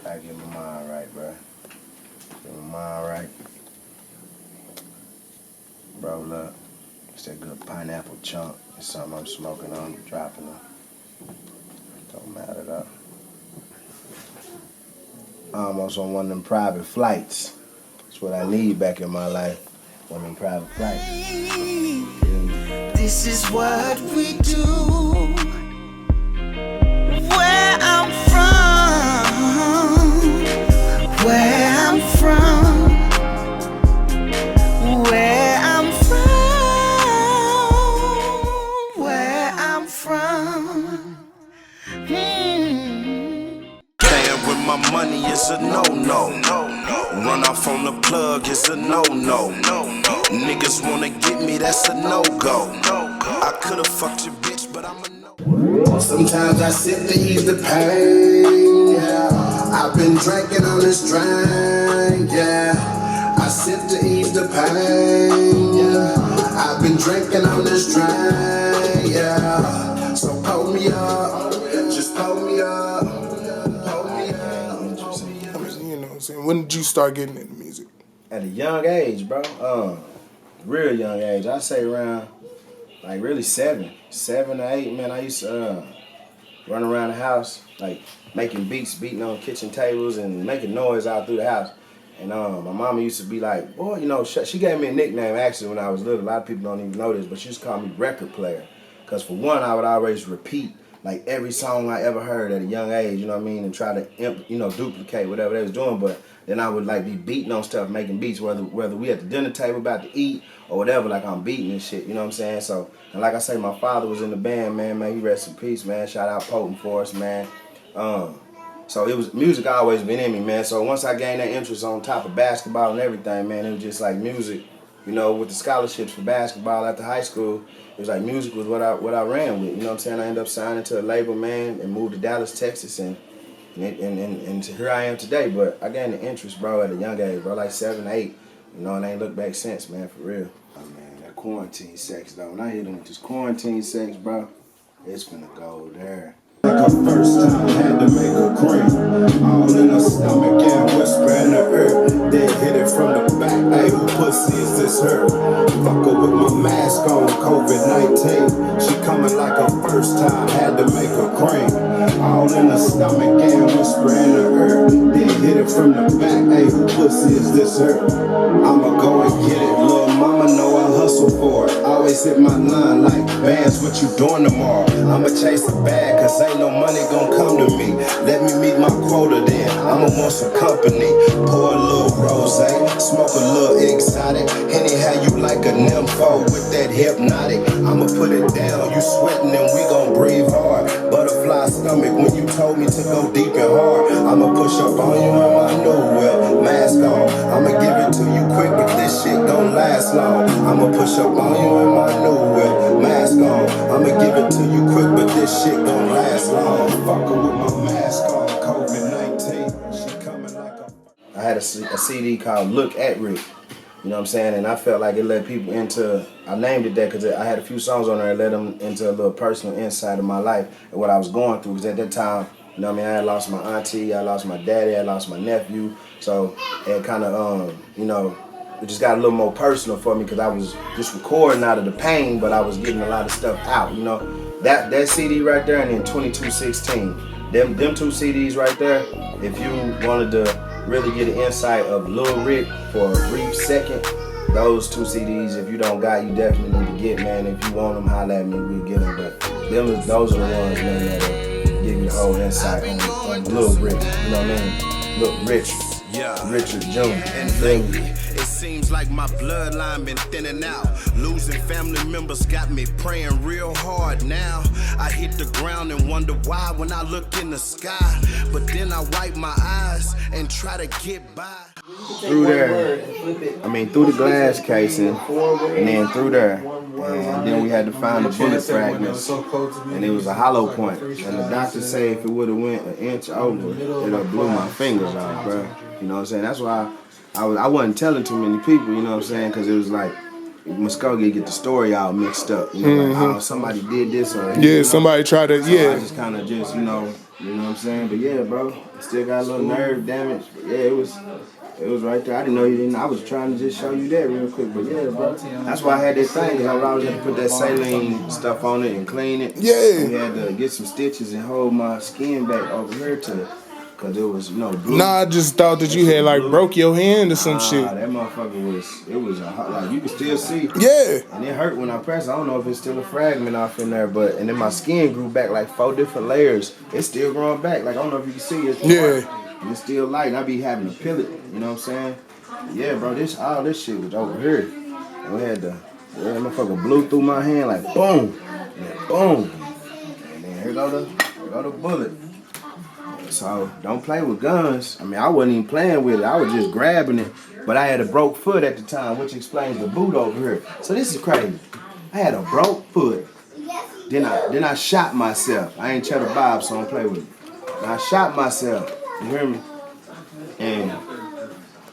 I get my mind right, bro. Get my mind right. Bro, look. It's that good pineapple chunk. It's something I'm smoking on, dropping on. Don't matter though. Almost on one of them private flights. That's what I need back in my life. One of them private flights. This is what we do. Where I'm from. Where I'm from. Where I'm from. Where I'm from. Playing with my money is a no-no. Run off on the plug is a no-no. Niggas wanna get me, that's a no-go. I could've fucked your bitch, but I'm a no. Sometimes I sip to ease the pain, yeah. I've been drinking on this drink, yeah. I sip to ease the pain, yeah. I've been drinking on this drink, yeah. So pull me up, just pull me up, pull me up. You know what I'm saying? When did you start getting into music? At a young age, bro. Real young age. I'd say around, like, really 7 or 8, man. I used to run around the house, like, making beats, beating on kitchen tables and making noise out through the house. And my mama used to be like, boy, you know, she gave me a nickname, actually, when I was little. A lot of people don't even know this, but she used to call me record player. Because for one, I would always repeat, like, every song I ever heard at a young age, you know what I mean, and try to, duplicate whatever they was doing. But then I would, like, be beating on stuff, making beats, whether we at the dinner table about to eat or whatever, like, I'm beating and shit, you know what I'm saying? So, and like I say, my father was in the band, man, he rest in peace, man. Shout out Potent for us, man. So it was, music always been in me, man. So once I gained that interest on top of basketball and everything, man, it was just like music, you know, with the scholarships for basketball after high school, it was like music was what I ran with, you know what I'm saying? I ended up signing to a label, man, and moved to Dallas, Texas, and here I am today. But I gained the interest, bro, at a young age, bro, like 7, 8, you know, and I ain't looked back since, man, for real. Oh, man, that quarantine sex, though, when I hit them with this quarantine sex, bro, it's finna go there. Like her first time, had to make her cream. All in her stomach and whisper in her ear. Then hit it from the back. Hey, who pussy is this her? Fuck her with my mask on, COVID-19. She coming like her first time, had to make her cream. All in her stomach and whisper in her ear. Then hit it from the back. Hey, who pussy is this her? I'ma go and get it, little mama know I hustle for it. Always hit my line like, BANDZ, what you doing tomorrow? I'ma chase a bag, cause ain't no money gon' come to me. Let me meet my quota then, I'ma want some company. Pour a little rosé, smoke a little exotic. Henny, how you like a nympho with that hypnotic? I'ma put it down, you sweating and we gon' breathe hard. Butterfly stomach when you told me to go deep and hard. I'ma push up on you in my new whip, mask on. I'ma give it to you quick, but this shit gon' last long. I'ma push up on you in my new whip, mask on. I'ma give it to you quick, but this shit gon' last long. Fuck her with my mask on, COVID-19. She coming like a... I had a CD called Look at Rick, you know what I'm saying? And I felt like it led people into, I named it that because I had a few songs on there that led them into a little personal insight of my life and what I was going through. Because at that time, you know what I mean, I had lost my auntie, I lost my daddy, I lost my nephew. So it kind of, you know, it just got a little more personal for me because I was just recording out of the pain, but I was getting a lot of stuff out, you know. That CD right there, and then 2216. Them two CDs right there, if you wanted to really get an insight of Lil Rick for a brief second, those two CDs, if you don't got, you definitely need to get, man. If you want them, holla at me, we'll get them. But those are the ones, man, that'll give you the whole insight on Lil Rick, you know what I mean? Lil Richard Jr. And lately, it seems like my bloodline been thinning out. Losing family members got me praying real hard now. I hit the ground and wonder why when I look in the sky. But then I wipe my eyes and try to get by. Through there, through the glass casing, and then through there. And then we had to find the bullet fragments, and it was a hollow point. And the doctor said if it would have went an inch over, it would have blew my fingers off, bro. You know what I'm saying? That's why I wasn't telling too many people, you know what I'm saying? Because it was like, Muskogee get the story all mixed up. You know, like, oh, somebody did this or... Yeah, somebody tried to, so yeah. I just kind of just, you know, You know what I'm saying? But yeah, bro, still got a little nerve damage. But yeah, it was right there. I didn't know you didn't. I was trying to just show you that real quick. But yeah, bro, that's why I had that thing. Cause I was going to put that saline stuff on it and clean it. Yeah. We had to get some stitches and hold my skin back over here cause it was, blue. Nah, I just thought that you had like broke your hand or some shit. That motherfucker was like you could still see. Yeah. And it hurt when I pressed. I don't know if it's still a fragment off in there, and then my skin grew back like 4 different layers. It's still growing back. Like I don't know if you can see it. And it's still light, and I be having to peel it. You know what I'm saying? Yeah, bro. All this shit was over here. And we had that motherfucker blew through my hand like boom, and boom, and then here go the bullet. So don't play with guns. I mean, I wasn't even playing with it. I was just grabbing it. But I had a broke foot at the time, which explains the boot over here. So this is crazy. I had a broke foot. Then I shot myself. I ain't Cheddar Bob, so don't play with it. And I shot myself. You hear me? And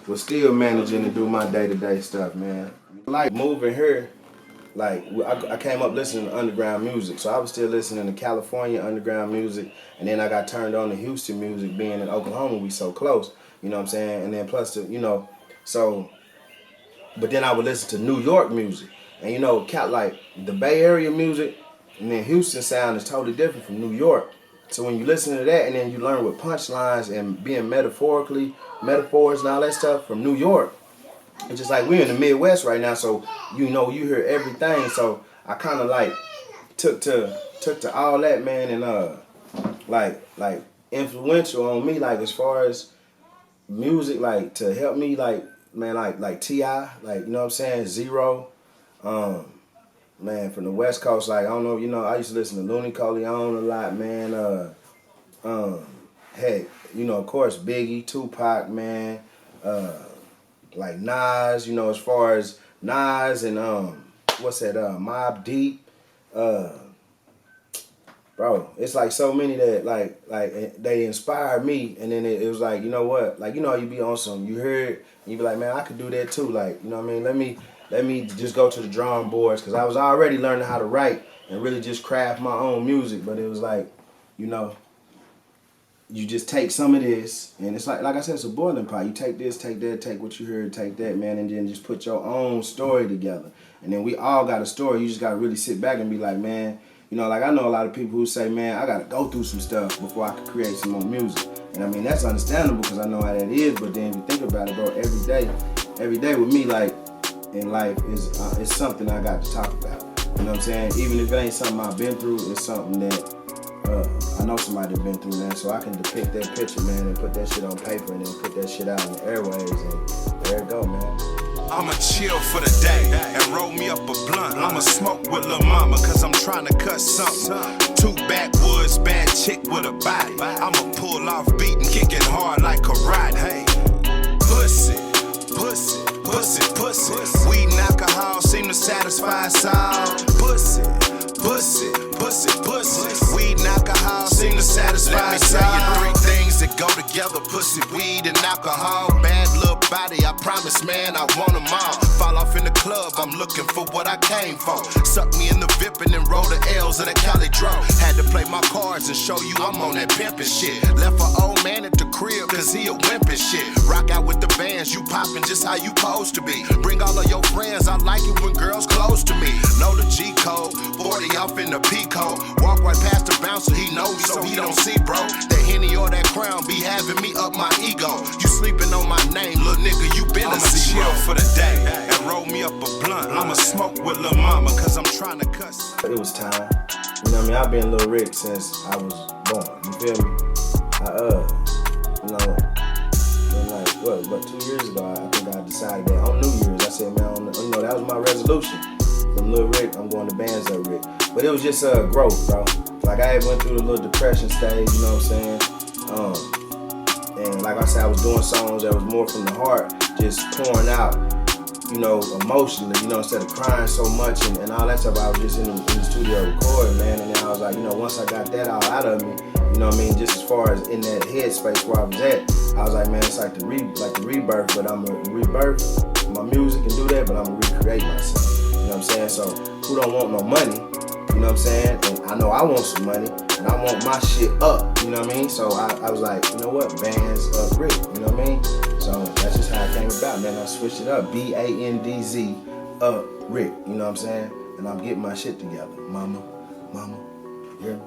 was still managing to do my day-to-day stuff, man. Like moving here, like I came up listening to underground music, so I was still listening to California underground music, and then I got turned on to Houston music. Being in Oklahoma, we so close, you know what I'm saying? And then plus but then I would listen to New York music, and like the Bay Area music, and then Houston sound is totally different from New York. So when you listen to that, and then you learn with punchlines and being metaphors and all that stuff from New York. It's just like we're in the Midwest right now, so you hear everything. So I kind of like took to all that, man, and like influential on me, like as far as music, like to help me, like man, like T.I., like you know what I'm saying, Zero, man, from the West Coast, like I don't know, I used to listen to Looney Coleon a lot, man. Heck, of course Biggie, Tupac, man. Like Nas, as far as Nas and Mobb Deep, bro, it's like so many that like they inspired me, and then it was like, you know what, like you be on some, you hear it, and you be like, man, I could do that too, like, you know what I mean, let me just go to the drawing boards, because I was already learning how to write and really just craft my own music, but it was like, you just take some of this, and it's like I said, it's a boiling pot. You take this, take that, take what you heard, take that, man, and then just put your own story together. And then we all got a story. You just got to really sit back and be like, man, like I know a lot of people who say, man, I got to go through some stuff before I can create some more music. And I mean, that's understandable because I know how that is, but then if you think about it, bro, every day with me, like, in life is something I got to talk about. You know what I'm saying? Even if it ain't something I've been through, it's something that I know somebody been through, man, so I can depict that picture, man, and put that shit on paper and then put that shit out in the airwaves, and there it go, man. I'ma chill for the day and roll me up a blunt. I'ma smoke with lil' mama, cause I'm trying to cut something. 2 backwoods, bad chick with a body. I'ma pull off beat and kick it hard like karate. Hey, pussy, pussy, pussy, pussy. Weed and alcohol seem to satisfy us all. Pussy, pussy, pussy, pussy. Weed and alcohol seem to satisfy us all. Let me tell you 3 things that go together: pussy, weed, and alcohol. Bad little body, I promise, man, I want them all. Fall off in the club, I'm looking for what I came for. Suck me in the VIP and then roll the L's of that Cali draw. Had to play my cards and show you I'm on that pimpin' shit. Left an old man at the crib cause he a wimp and shit. Rock out with the bands, you poppin' just how you supposed to be. Bring all of your friends, I like it when girls close to me. Know the G code, 40 off in the P code. Walk right past the bouncer, he know me so he don't see, bro. That Henny or that Crown be having me up my ego. You sleeping on my name, little nigga, you been a zero. Chill for the day and roll me up a blunt. I'ma smoke with lil' mama cause I'm trying to cuss. It was time. You know what I mean? I've been Lil Rick since I was born. You feel me? Like 2 years ago, I think I decided that on New Year's, I said, man, that was my resolution. From Lil Rick, I'm going to BANDZ Rick. But it was just growth, bro. Like I had went through the little depression stage, you know what I'm saying? And like I said, I was doing songs that was more from the heart, just pouring out, emotionally, instead of crying so much and all that stuff. I was just in the studio recording, man, and then I was like, once I got that all out of me, just as far as in that headspace where I was at, I was like, man, it's like the rebirth, but I'm gonna rebirth my music and do that, but I'm gonna recreate myself. You know what I'm saying? So who don't want no money? You know what I'm saying? And I know I want some money, and I want my shit up. You know what I mean? So I was like, you know what? BANDZ up Rick. You know what I mean? So that's just how it came about, man. I switched it up. BANDZ up Rick. You know what I'm saying? And I'm getting my shit together. Mama. Yeah.